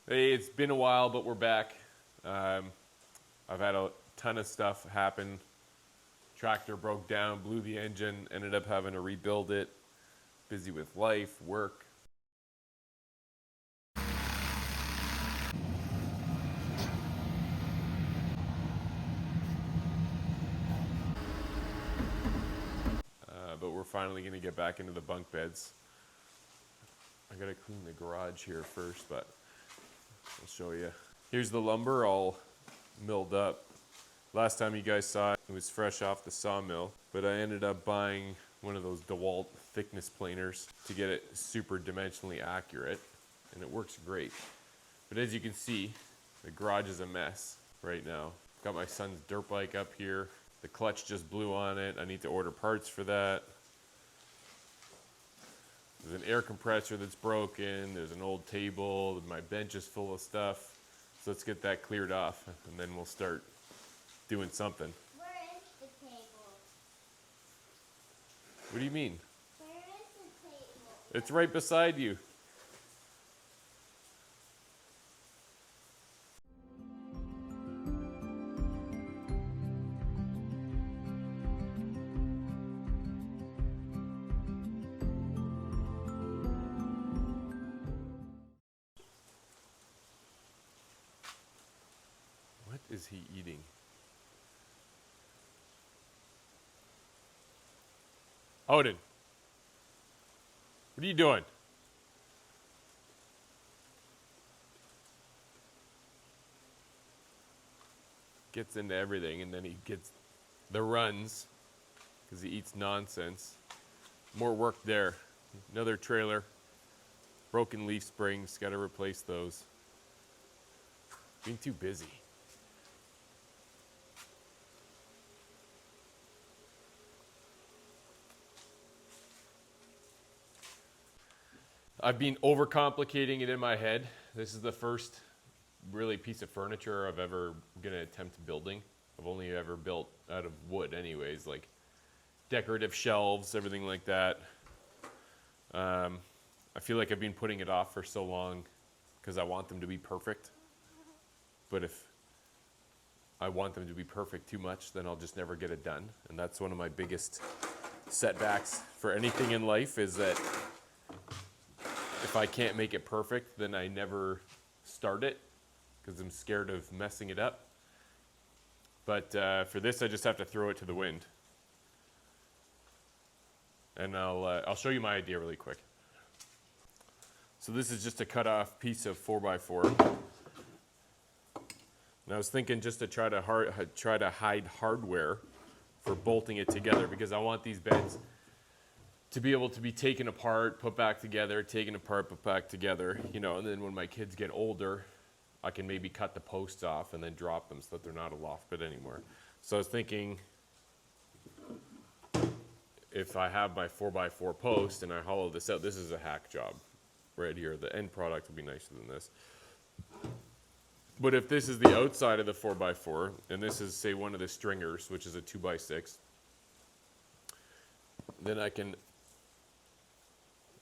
Hey, it's been a while, but we're back. I've had a ton of stuff happen. Tractor broke down, blew the engine, ended up having to rebuild it. Busy with life, work. But we're finally going to get back into the bunk beds. I gotta clean the garage here first, but I'll show you. Here's the lumber all milled up. Last time you guys saw it, it was fresh off the sawmill, but I ended up buying one of those DeWalt thickness planers to get it super dimensionally accurate, and it works great. But as you can see, the garage is a mess right now. Got my son's dirt bike up here. The clutch just blew on it. I need to order parts for that. There's an air compressor that's broken. There's an old table. My bench is full of stuff. So let's get that cleared off, and then we'll start doing something. Where is the table? What do you mean? Where is the table? It's right beside you. What is he eating? Odin, what are you doing? Gets into everything, and then he gets the runs because he eats nonsense. More work there. Another trailer. Broken leaf springs. Got to replace those. Being too busy. I've been overcomplicating it in my head. This is the first really piece of furniture I've ever gonna attempt building. I've only ever built out of wood anyways, like decorative shelves, everything like that. I feel like I've been putting it off for so long because I want them to be perfect. But if I want them to be perfect too much, then I'll just never get it done. And that's one of my biggest setbacks for anything in life, is that if I can't make it perfect, then I never start it because I'm scared of messing it up. But for this, I just have to throw it to the wind. And I'll show you my idea really quick. So this is just a cut off piece of 4x4. And I was thinking just to try to hide hardware for bolting it together, because I want these beds to be able to be taken apart, put back together, taken apart, put back together, you know, and then when my kids get older, I can maybe cut the posts off and then drop them so that they're not a loft bed anymore. So I was thinking, if I have my 4x4 post and I hollow this out, this is a hack job right here. The end product will be nicer than this. But if this is the outside of the 4x4, and this is, say, one of the stringers, which is a 2x6, then I can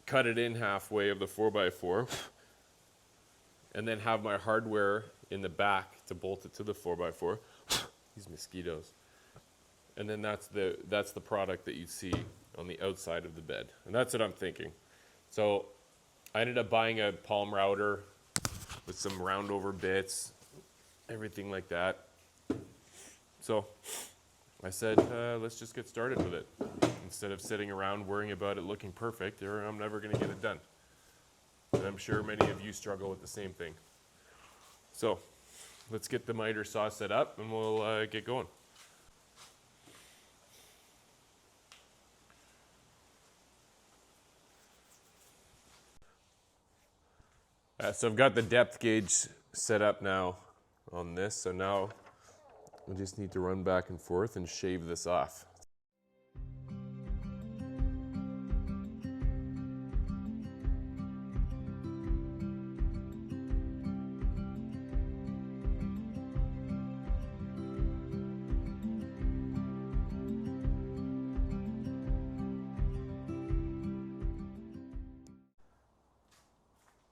cut it in halfway of the 4x4 and then have my hardware in the back to bolt it to the 4x4. These mosquitoes. And then that's the product that you see on the outside of the bed. And that's what I'm thinking. So I ended up buying a palm router with some round over bits, everything like that. So I said, let's just get started with it. Instead of sitting around worrying about it looking perfect, or I'm never going to get it done. And I'm sure many of you struggle with the same thing. So let's get the miter saw set up and we'll get going. So I've got the depth gauge set up now on this. So now we just need to run back and forth and shave this off.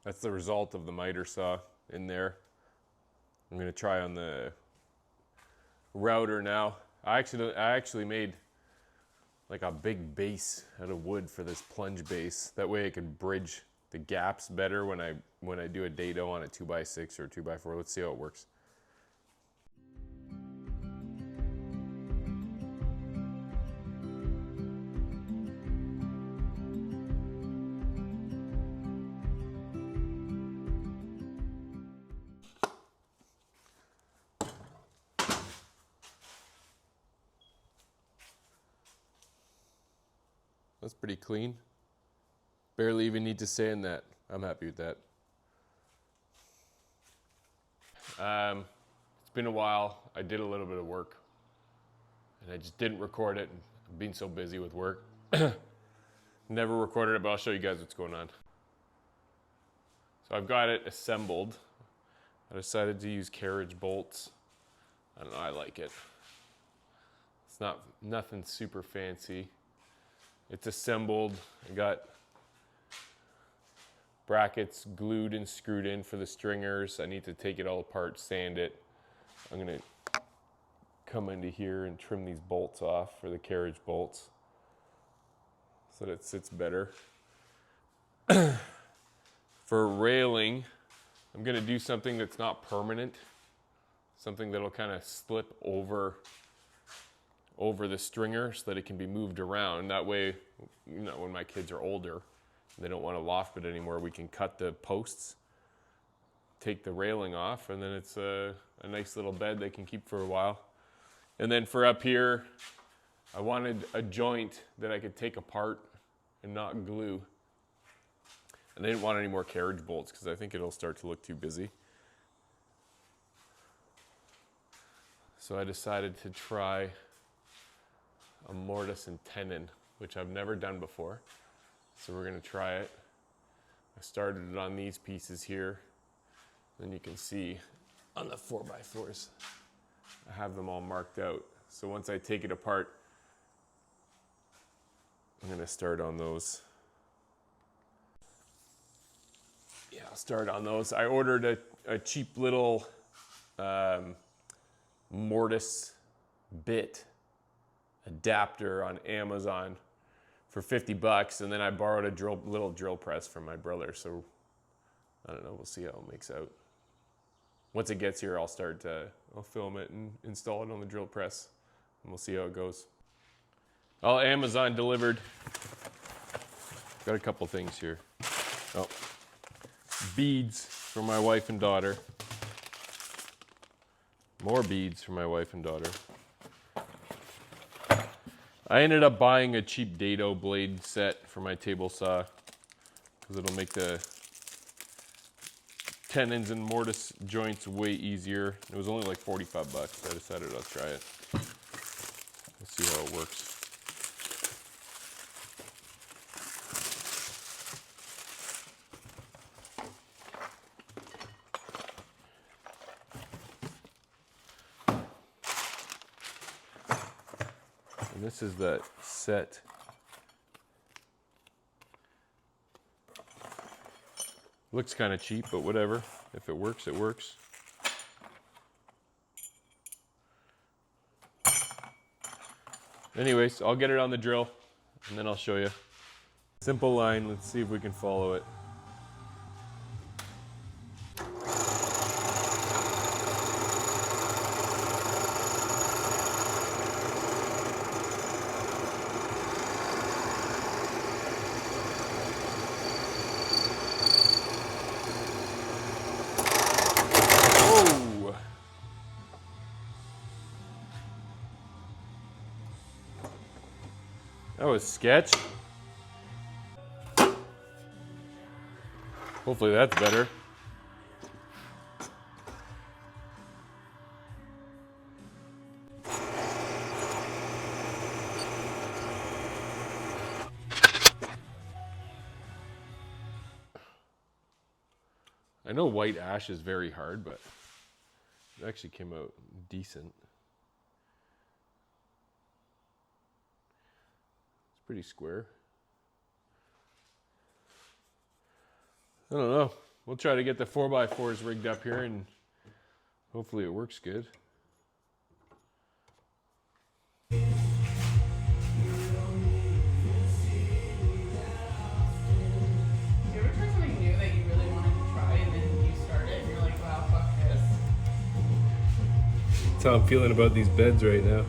That's the result of the miter saw. in there. I'm gonna try on the router now. I actually made like a big base out of wood for this plunge base. That way I can bridge the gaps better when I do a dado on a 2x6 or 2x4. Let's see how it works. That's pretty clean. Barely even need to sand that. I'm happy with that. It's been a while. I did a little bit of work and I just didn't record it. I've been so busy with work. Never recorded it, but I'll show you guys what's going on. So I've got it assembled. I decided to use carriage bolts. I don't know, I like it. It's nothing super fancy. It's assembled. I got brackets glued and screwed in for the stringers. I need to take it all apart, sand it. I'm gonna come into here and trim these bolts off for the carriage bolts so that it sits better. For railing, I'm gonna do something that's not permanent, something that'll kind of slip over the stringer so that it can be moved around. That way, you know, when my kids are older and they don't want to loft it anymore, we can cut the posts, take the railing off, and then it's a nice little bed they can keep for a while. And then for up here, I wanted a joint that I could take apart and not glue. And I didn't want any more carriage bolts because I think it'll start to look too busy. So I decided to try a mortise and tenon, which I've never done before. So we're gonna try it. I started it on these pieces here. Then you can see on the 4x4s, I have them all marked out. So once I take it apart, I'm gonna start on those. Yeah, I'll start on those. I ordered a cheap little mortise bit adapter on Amazon for 50 bucks, and then I borrowed a little drill press from my brother. So I don't know, we'll see how it makes out. Once it gets here, I'll film it and install it on the drill press, and we'll see how it goes. All Amazon delivered. Got a couple things here. Oh, beads for my wife and daughter. More beads for my wife and daughter. I ended up buying a cheap dado blade set for my table saw because it'll make the tenons and mortise joints way easier. It was only like 45 bucks, so I decided I'll try it. Let's see how it works. And this is that set. Looks kind of cheap, but whatever. If it works, it works. Anyways, I'll get it on the drill and then I'll show you. Simple line, let's see if we can follow it. Whoa! That was sketch. Hopefully that's better. I know white ash is very hard, but it actually came out decent. It's pretty square. I don't know. we'll try to get the 4x4s rigged up here and hopefully it works good. That's how I'm feeling about these beds right now.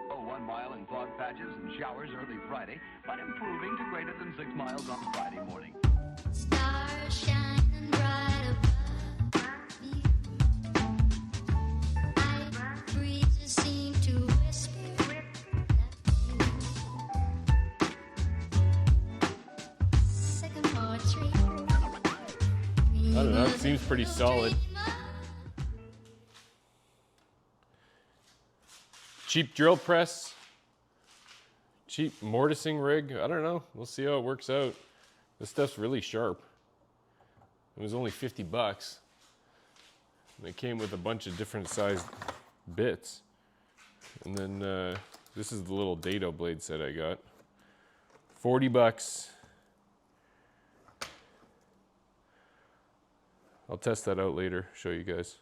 Oh, 1 mile in fog patches and showers early Friday, but improving to greater than 6 miles on Friday morning. Stars shining bright above you. Night breezes seem to whisper sycamore tree. I don't know, it seems pretty solid. Cheap drill press, cheap mortising rig. I don't know. We'll see how it works out. This stuff's really sharp. It was only 50 bucks. And it came with a bunch of different sized bits. And then this is the little dado blade set I got. 40 bucks. I'll test that out later, show you guys.